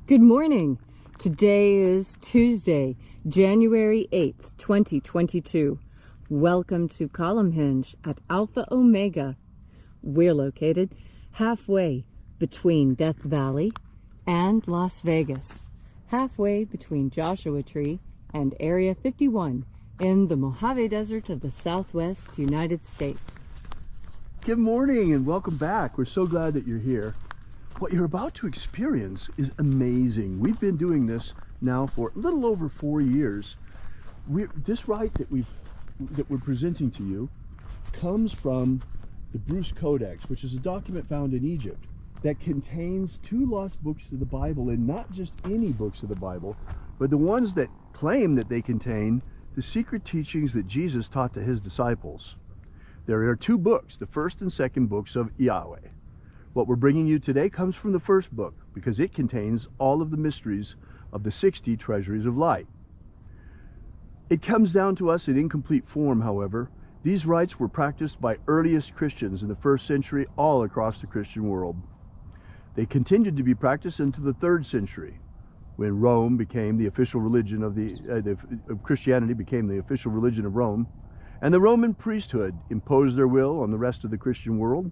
Good morning. Today is Tuesday, January 8th, 2022. Welcome to Columnhenge at Alpha Ωmega. We're located halfway between Death Valley and Las Vegas, halfway between Joshua Tree and Area 51 in the Mojave Desert of the Southwest United States. Good morning and welcome back. We're so glad that you're here. What you're about to experience is amazing. We've been doing this now for a little over 4 years. This rite that we're presenting to you comes from the Bruce Codex, which is a document found in Egypt that contains 2 lost books of the Bible, and not just any books of the Bible, but the ones that claim that they contain the secret teachings that Jesus taught to his disciples. There are 2 books, the first and second books of Yahweh. What we're bringing you today comes from the first book because it contains all of the mysteries of the 60 Treasuries of Light. It comes down to us in incomplete form, however. These rites were practiced by earliest Christians in the 1st century all across the Christian world. They continued to be practiced into the 3rd century when Rome became the official religion of Christianity became the official religion of Rome, and the Roman priesthood imposed their will on the rest of the Christian world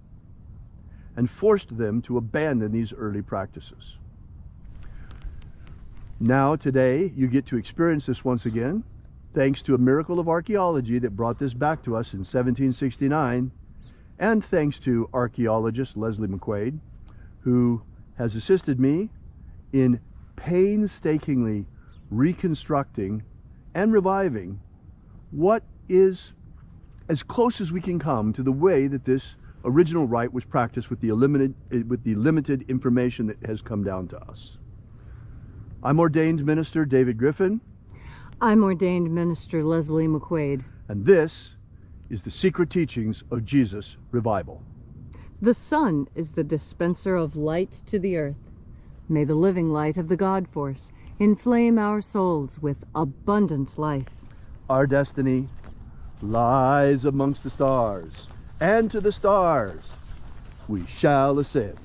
and forced them to abandon these early practices. Now, today, you get to experience this once again, thanks to a miracle of archaeology that brought this back to us in 1769, and thanks to archaeologist Leslie McQuade, who has assisted me in painstakingly reconstructing and reviving what is as close as we can come to the way that this original rite was practiced with the limited information that has come down to us. I'm ordained minister David Griffin. I'm ordained minister Leslie McQuade. And this is the secret teachings of Jesus Revival. The sun is the dispenser of light to the earth. May the living light of the God force inflame our souls with abundant life. Our destiny lies amongst the stars, and to the stars we shall ascend.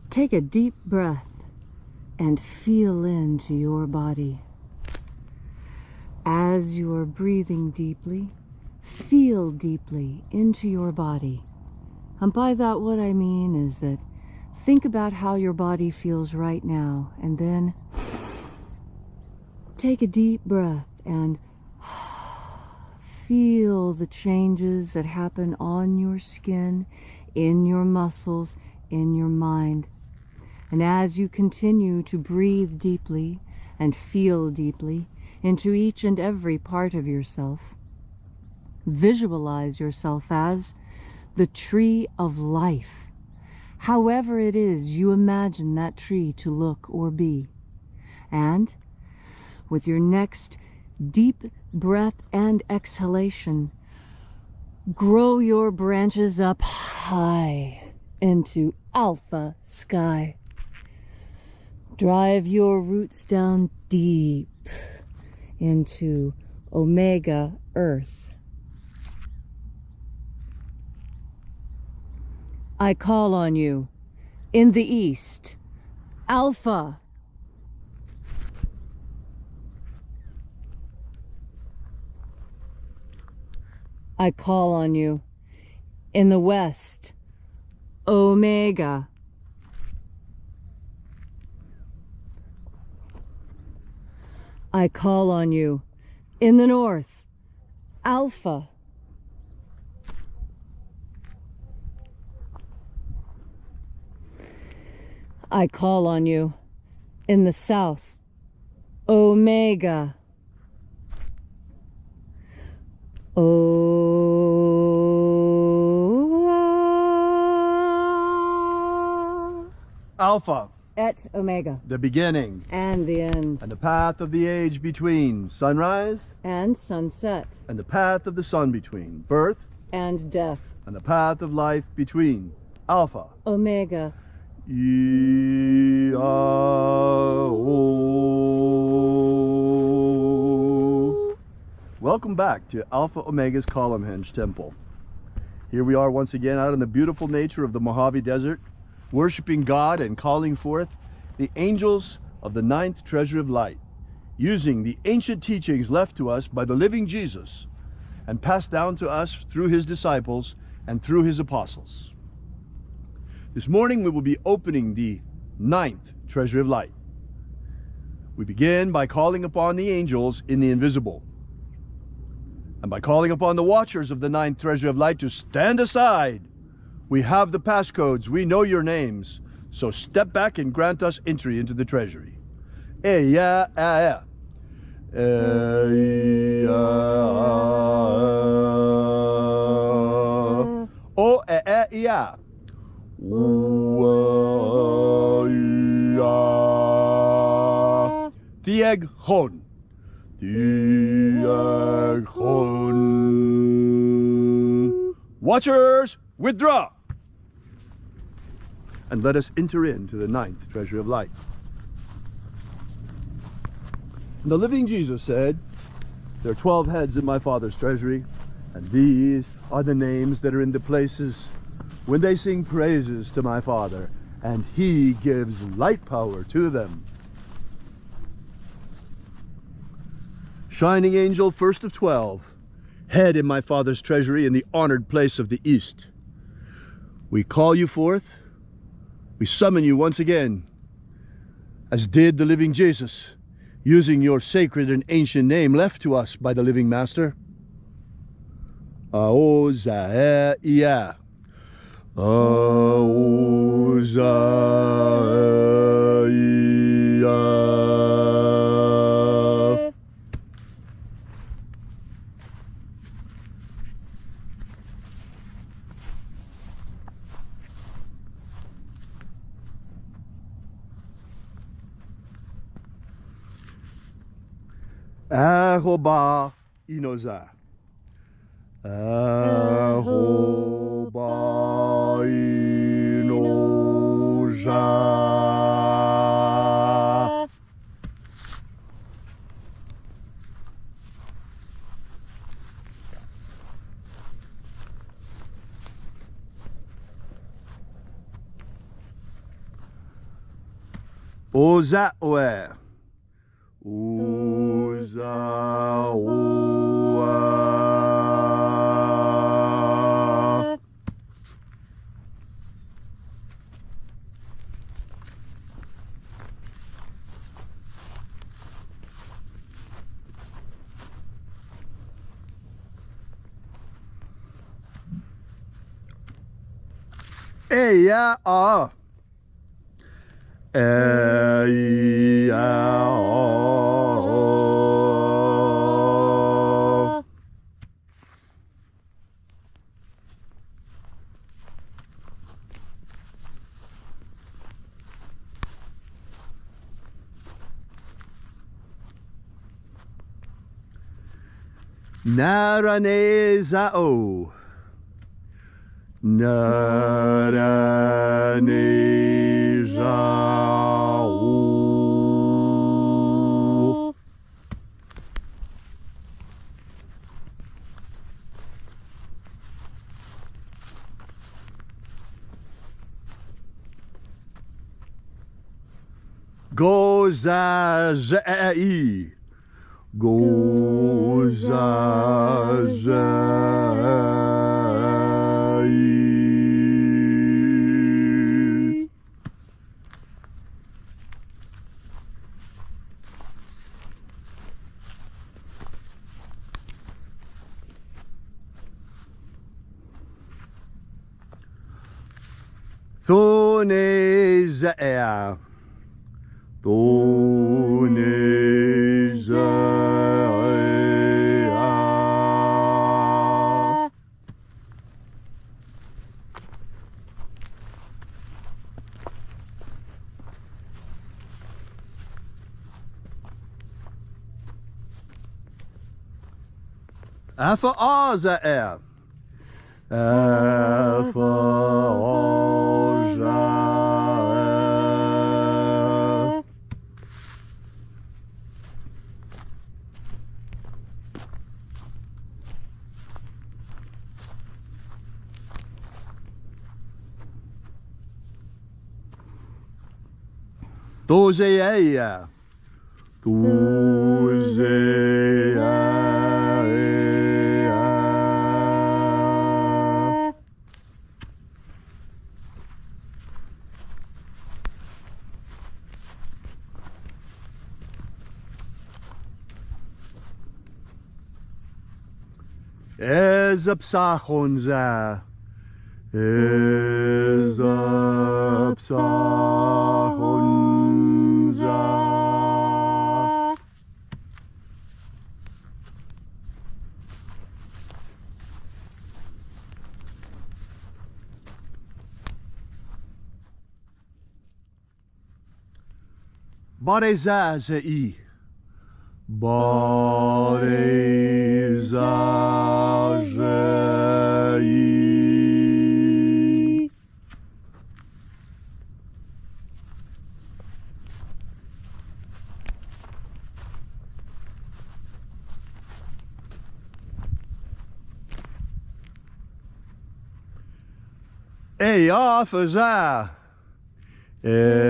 Take a deep breath and feel into your body. As you are breathing deeply, feel deeply into your body. And by that, what I mean is that think about how your body feels right now, and then take a deep breath and feel the changes that happen on your skin, in your muscles, in your mind. And as you continue to breathe deeply and feel deeply into each and every part of yourself, visualize yourself as the tree of life. However it is you imagine that tree to look or be. And with your next deep breath and exhalation, grow your branches up high into alpha sky. Drive your roots down deep into omega earth. I call on you in the east, Alpha. I call on you in the west, Omega. I call on you in the north, Alpha. I call on you in the south, Omega. Alpha. Et Omega. The beginning. And the end. And the path of the age between sunrise and sunset. And the path of the sun between birth and death. And the path of life between Alpha. Omega. Welcome back to Alpha O'Mega's Columnhenge Temple. Here we are once again out in the beautiful nature of the Mojave Desert, worshiping God and calling forth the angels of the 9th Treasury of Light, using the ancient teachings left to us by the living Jesus and passed down to us through his disciples and through his apostles. This morning we will be opening the 9th Treasury of Light. We begin by calling upon the angels in the invisible, and by calling upon the watchers of the 9th Treasury of Light to stand aside. We have the passcodes, we know your names, so step back and grant us entry into the treasury. Eya, eya. Eya. O, eya. Tieg hon. Tieg hon. Watchers, withdraw. And let us enter into the 9th Treasury of Light. And the living Jesus said, there are 12 heads in my Father's treasury, and these are the names that are in the places when they sing praises to my Father, and he gives light power to them. Shining angel, first of 12, head in my Father's treasury in the honored place of the East. We call you forth. We summon you once again, as did the living Jesus, using your sacred and ancient name left to us by the living Master. Aozaia. Aozaia. Ahoba inoza. Ahoba inoza. Oza oe. Uzawa. Eya a. Eya a. Naranezao. Naranezao. Gozazai. Gozazai. Thonezea. Thonezea. Alpha Ωmega. Alpha Ωmega. Dozeia. Ezapsachonza. Ezapsachonza. Barezazei. Barezazei. Eyafaza. Eyafaza.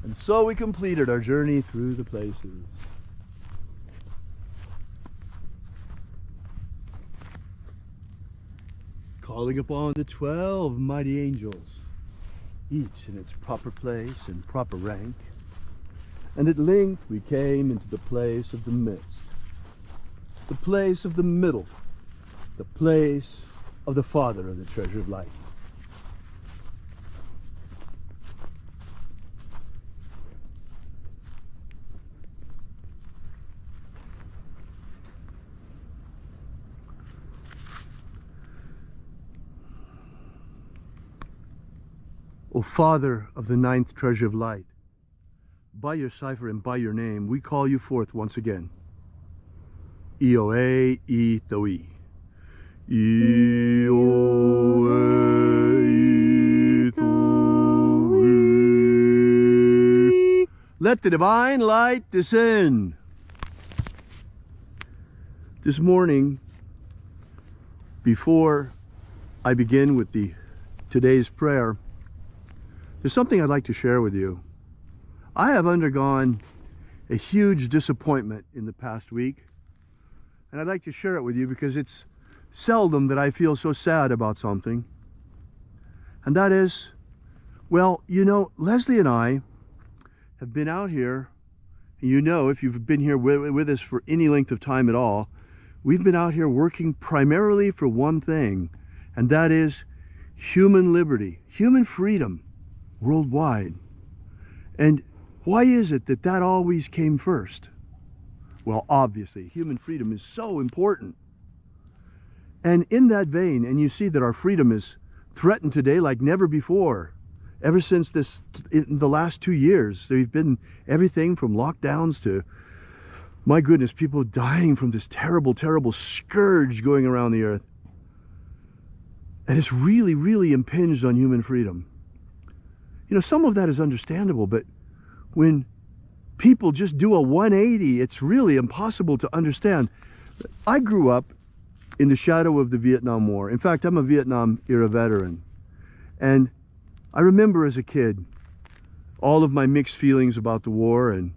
And so we completed our journey through the places. Calling upon the 12 mighty angels, each in its proper place and proper rank. And at length we came into the place of the midst, the place of the middle, the place of the Father of the Treasure of Light. O Father of the ninth Treasure of Light, by your cipher and by your name, we call you forth once again. Ioe e Toi. Ioe e Toi. Let the divine light descend. This morning, before I begin with today's prayer, there's something I'd like to share with you. I have undergone a huge disappointment in the past week, and I'd like to share it with you because it's seldom that I feel so sad about something. And that is, well, you know, Leslie and I have been out here, and you know, if you've been here with us for any length of time at all, we've been out here working primarily for one thing, and that is human liberty, human freedom worldwide. And why is it that that always came first? Well, obviously, human freedom is so important. And in that vein, and you see that our freedom is threatened today like never before. Ever since in the last 2 years, there've been everything from lockdowns to, my goodness, people dying from this terrible, terrible scourge going around the earth. And it's really, really impinged on human freedom. You know, some of that is understandable, but when people just do a 180, it's really impossible to understand. I grew up in the shadow of the Vietnam War. In fact, I'm a Vietnam era veteran. And I remember as a kid all of my mixed feelings about the war, and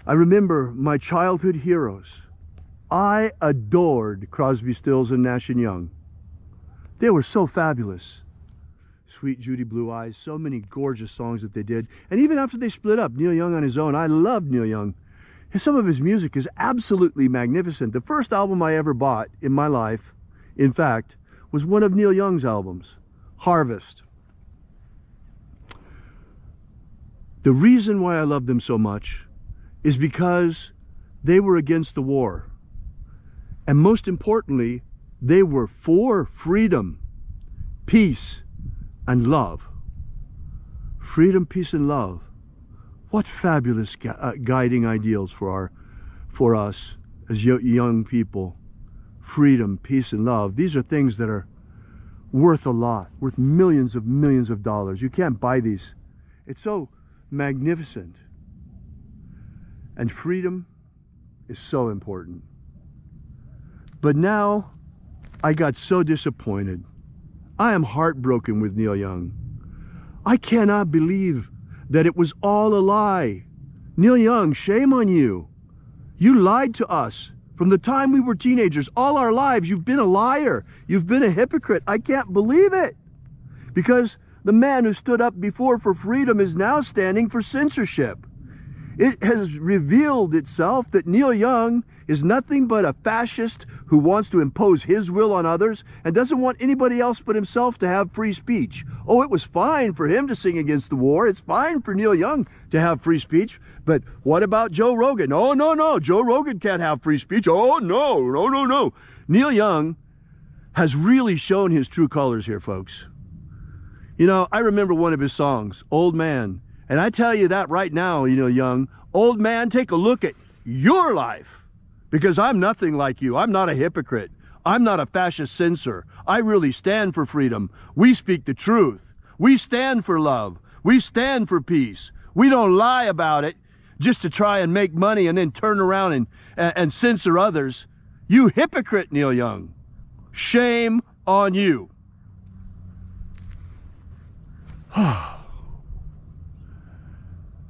I remember my childhood heroes. I adored Crosby, Stills, and Nash & Young. They were so fabulous. Sweet Judy Blue Eyes, so many gorgeous songs that they did. And even after they split up, Neil Young on his own, I loved Neil Young. And some of his music is absolutely magnificent. The first album I ever bought in my life, in fact, was one of Neil Young's albums, Harvest. The reason why I love them so much is because they were against the war. And most importantly, they were for freedom, peace, and love. Freedom, peace, and love. What fabulous guiding ideals for us as young people. Freedom, peace, and love. These are things that are worth a lot, worth millions of dollars. You can't buy these. It's so magnificent. And freedom is so important. But now, I got so disappointed. I am heartbroken with Neil Young. I cannot believe that it was all a lie. Neil Young, shame on you. You lied to us. From the time we were teenagers, all our lives, you've been a liar. You've been a hypocrite. I can't believe it. Because the man who stood up before for freedom is now standing for censorship. It has revealed itself that Neil Young is nothing but a fascist who wants to impose his will on others and doesn't want anybody else but himself to have free speech. Oh, it was fine for him to sing against the war. It's fine for Neil Young to have free speech. But what about Joe Rogan? Oh, no, Joe Rogan can't have free speech. Oh, no. Neil Young has really shown his true colors here, folks. You know, I remember one of his songs, Old Man. And I tell you that right now, you know, Young, old man, take a look at your life. Because I'm nothing like you. I'm not a hypocrite. I'm not a fascist censor. I really stand for freedom. We speak the truth. We stand for love. We stand for peace. We don't lie about it just to try and make money and then turn around and censor others. You hypocrite, Neil Young. Shame on you.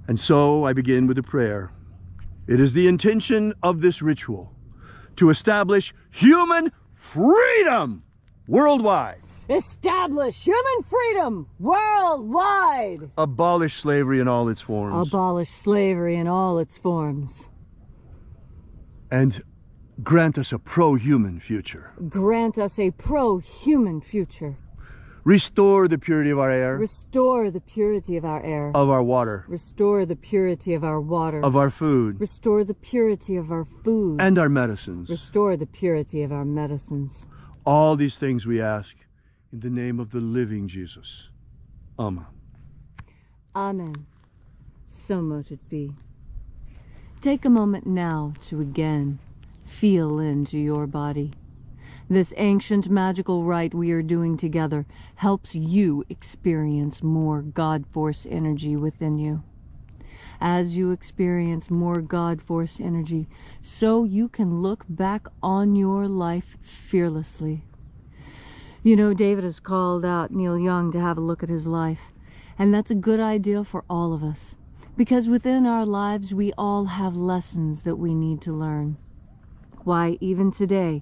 And so I begin with a prayer. It is the intention of this ritual to establish human freedom worldwide. Establish human freedom worldwide. Abolish slavery in all its forms. Abolish slavery in all its forms. And grant us a pro-human future. Grant us a pro-human future. Restore the purity of our air. Restore the purity of our air. Of our water. Restore the purity of our water. Of our food. Restore the purity of our food. And our medicines. Restore the purity of our medicines. All these things we ask in the name of the living Jesus. Amen. Amen. So mote it be. Take a moment now to again feel into your body. This ancient magical rite we are doing together helps you experience more God Force energy within you. As you experience more God Force energy, so you can look back on your life fearlessly. You know, David has called out Neil Young to have a look at his life, and that's a good idea for all of us, because within our lives we all have lessons that we need to learn. Why, even today,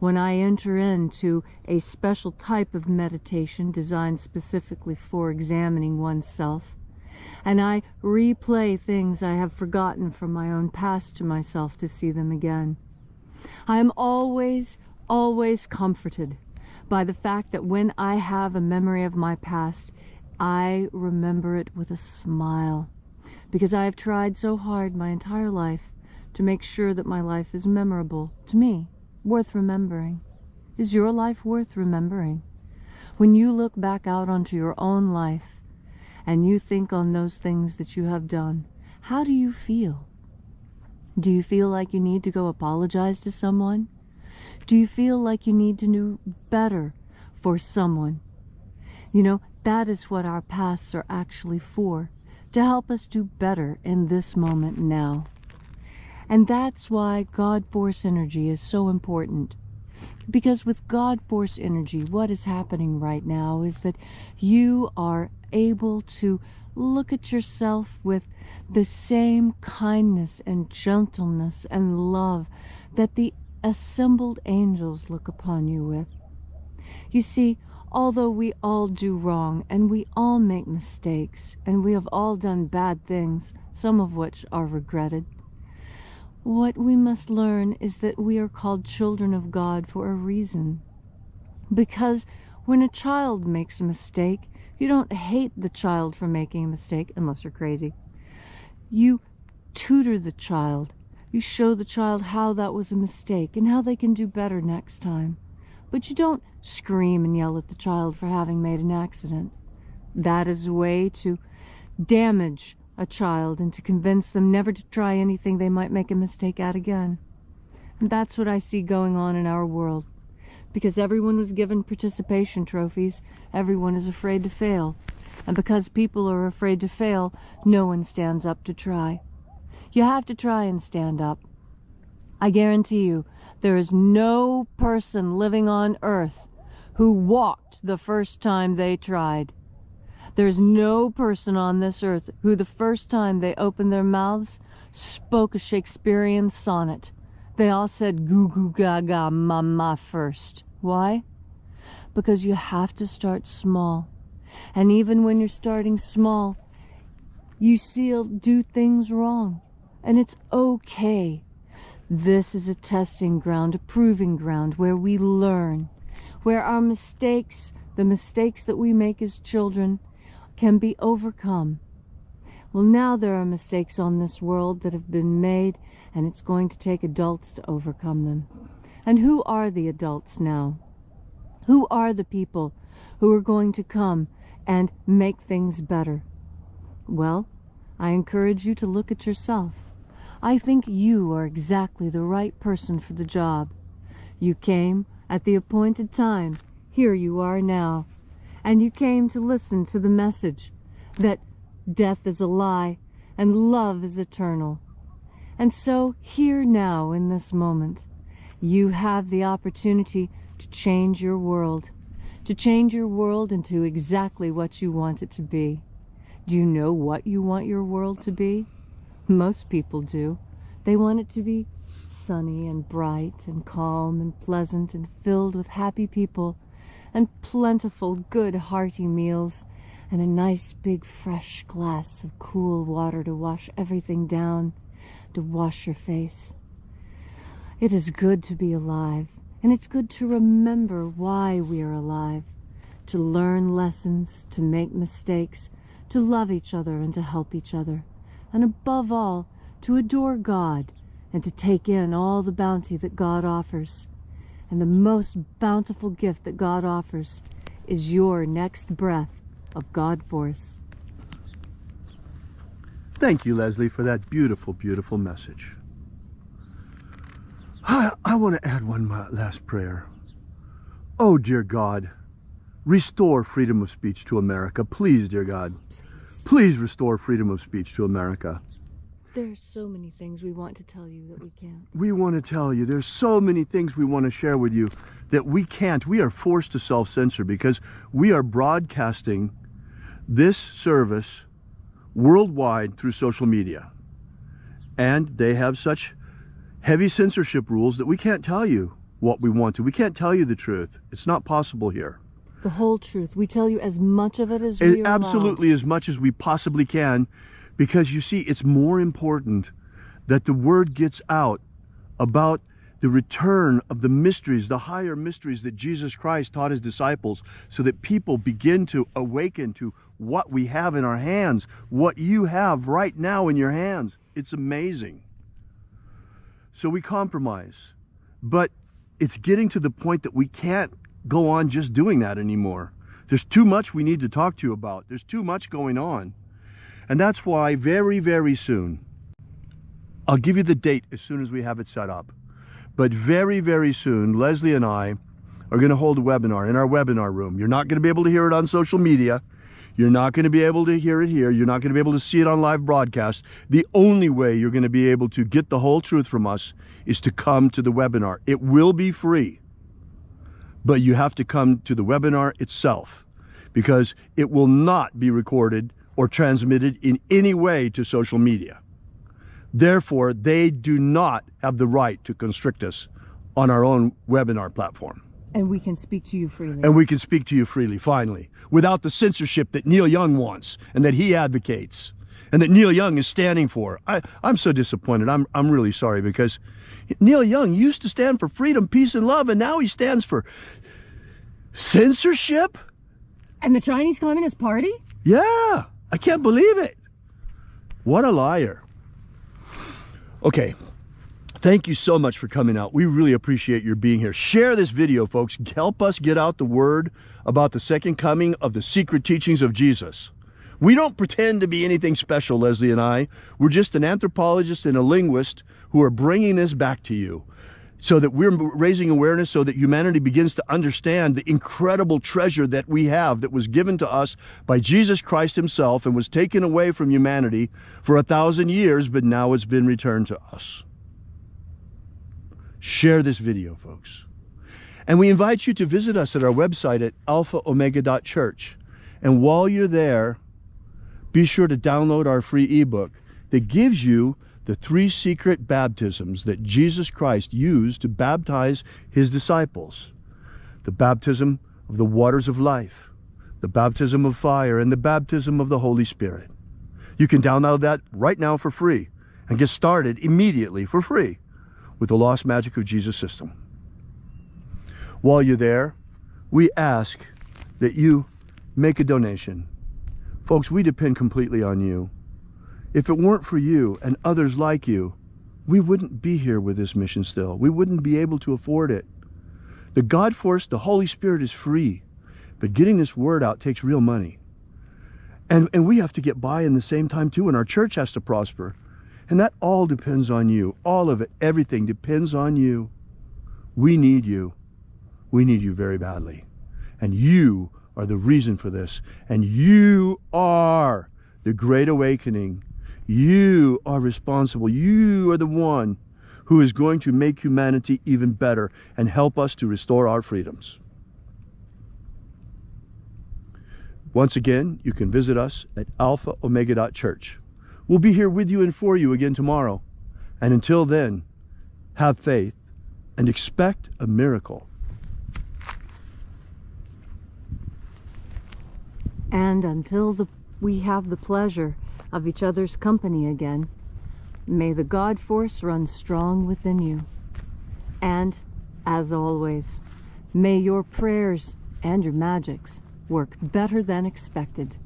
when I enter into a special type of meditation designed specifically for examining oneself, and I replay things I have forgotten from my own past to myself to see them again, I am always comforted by the fact that when I have a memory of my past, I remember it with a smile, because I have tried so hard my entire life to make sure that my life is memorable to me. Worth remembering. Is your life worth remembering? When you look back out onto your own life and you think on those things that you have done, how do you feel? Do you feel like you need to go apologize to someone? Do you feel like you need to do better for someone? You know, that is what our pasts are actually for, to help us do better in this moment now. And that's why God Force energy is so important. Because with God Force energy, what is happening right now is that you are able to look at yourself with the same kindness and gentleness and love that the assembled angels look upon you with. You see, although we all do wrong and we all make mistakes and we have all done bad things, some of which are regretted, what we must learn is that we are called children of God for a reason. Because when a child makes a mistake, you don't hate the child for making a mistake, unless you're crazy. You tutor the child. You show the child how that was a mistake and how they can do better next time. But you don't scream and yell at the child for having made an accident. That is a way to damage a child and to convince them never to try anything they might make a mistake at again. And that's what I see going on in our world. Because everyone was given participation trophies, everyone is afraid to fail. And because people are afraid to fail, no one stands up to try. You have to try and stand up. I guarantee you, there is no person living on earth who walked the first time they tried. There's no person on this earth who the first time they opened their mouths spoke a Shakespearean sonnet. They all said goo goo gaga mama first. Why? Because you have to start small. And even when you're starting small, you still do things wrong. And it's okay. This is a testing ground, a proving ground where we learn, where our mistakes, the mistakes that we make as children, can be overcome. Well, now there are mistakes on this world that have been made, and it's going to take adults to overcome them. And who are the adults now? Who are the people who are going to come and make things better? Well, I encourage you to look at yourself. I think you are exactly the right person for the job. You came at the appointed time. Here you are now. And you came to listen to the message that death is a lie and love is eternal. And so here now in this moment, you have the opportunity to change your world, into exactly what you want it to be. Do you know what you want your world to be? Most people do. They want it to be sunny and bright and calm and pleasant and filled with happy people and plentiful, good, hearty meals and a nice big fresh glass of cool water to wash everything down, to wash your face. It is good to be alive, and it's good to remember why we are alive, to learn lessons, to make mistakes, to love each other and to help each other, and above all, to adore God and to take in all the bounty that God offers. And the most bountiful gift that God offers is your next breath of God force. Thank you, Leslie, for that beautiful, beautiful message. I want to add one last prayer. Oh, dear God, restore freedom of speech to America. Please, dear God, please restore freedom of speech to America. There are so many things we want to tell you that we can't. We want to tell you. There's so many things we want to share with you that we can't. We are forced to self-censor because we are broadcasting this service worldwide through social media. And they have such heavy censorship rules that we can't tell you what we want to. We can't tell you the truth. It's not possible here. The whole truth. We tell you as much of it as we are absolutely allowed. As much as we possibly can. Because you see, it's more important that the word gets out about the return of the mysteries, the higher mysteries that Jesus Christ taught his disciples, so that people begin to awaken to what we have in our hands, what you have right now in your hands. It's amazing. So we compromise. But it's getting to the point that we can't go on just doing that anymore. There's too much we need to talk to you about. There's too much going on. And that's why very, very soon, I'll give you the date as soon as we have it set up, but very, very soon, Leslie and I are going to hold a webinar in our webinar room. You're not going to be able to hear it on social media. You're not going to be able to hear it here. You're not going to be able to see it on live broadcast. The only way you're going to be able to get the whole truth from us is to come to the webinar. It will be free, but you have to come to the webinar itself because it will not be recorded or transmitted in any way to social media. Therefore, they do not have the right to constrict us on our own webinar platform. And we can speak to you freely. And we can speak to you freely, finally, without the censorship that Neil Young wants and that he advocates and that Neil Young is standing for. I'm so disappointed. I'm really sorry because Neil Young used to stand for freedom, peace, and love, and now he stands for censorship? And the Chinese Communist Party? Yeah. I can't believe it. What a liar. Okay. Thank you so much for coming out. We really appreciate your being here. Share this video, folks. Help us get out the word about the second coming of the secret teachings of Jesus. We don't pretend to be anything special, Leslie and I. We're just an anthropologist and a linguist who are bringing this back to you so that we're raising awareness so that humanity begins to understand the incredible treasure that we have that was given to us by Jesus Christ himself and was taken away from humanity for 1,000 years, but now it's been returned to us. Share this video, folks. And we invite you to visit us at our website at alphaomega.church. And while you're there, be sure to download our free ebook that gives you the 3 secret baptisms that Jesus Christ used to baptize his disciples. The baptism of the waters of life, the baptism of fire, and the baptism of the Holy Spirit. You can download that right now for free and get started immediately for free with the Lost Magic of Jesus system. While you're there, we ask that you make a donation. Folks, we depend completely on you. If it weren't for you and others like you, we wouldn't be here with this mission still. We wouldn't be able to afford it. The God force, the Holy Spirit, is free, but getting this word out takes real money. And we have to get by in the same time too, and our church has to prosper. And that all depends on you. All of it, everything depends on you. We need you. We need you very badly. And you are the reason for this. And you are the Great Awakening. You are responsible. You are the one who is going to make humanity even better and help us to restore our freedoms. Once again, you can visit us at alphaomega.church. We'll be here with you and for you again tomorrow. And until then, have faith and expect a miracle. And until we have the pleasure of each other's company again, may the God force run strong within you. And, as always, may your prayers and your magics work better than expected.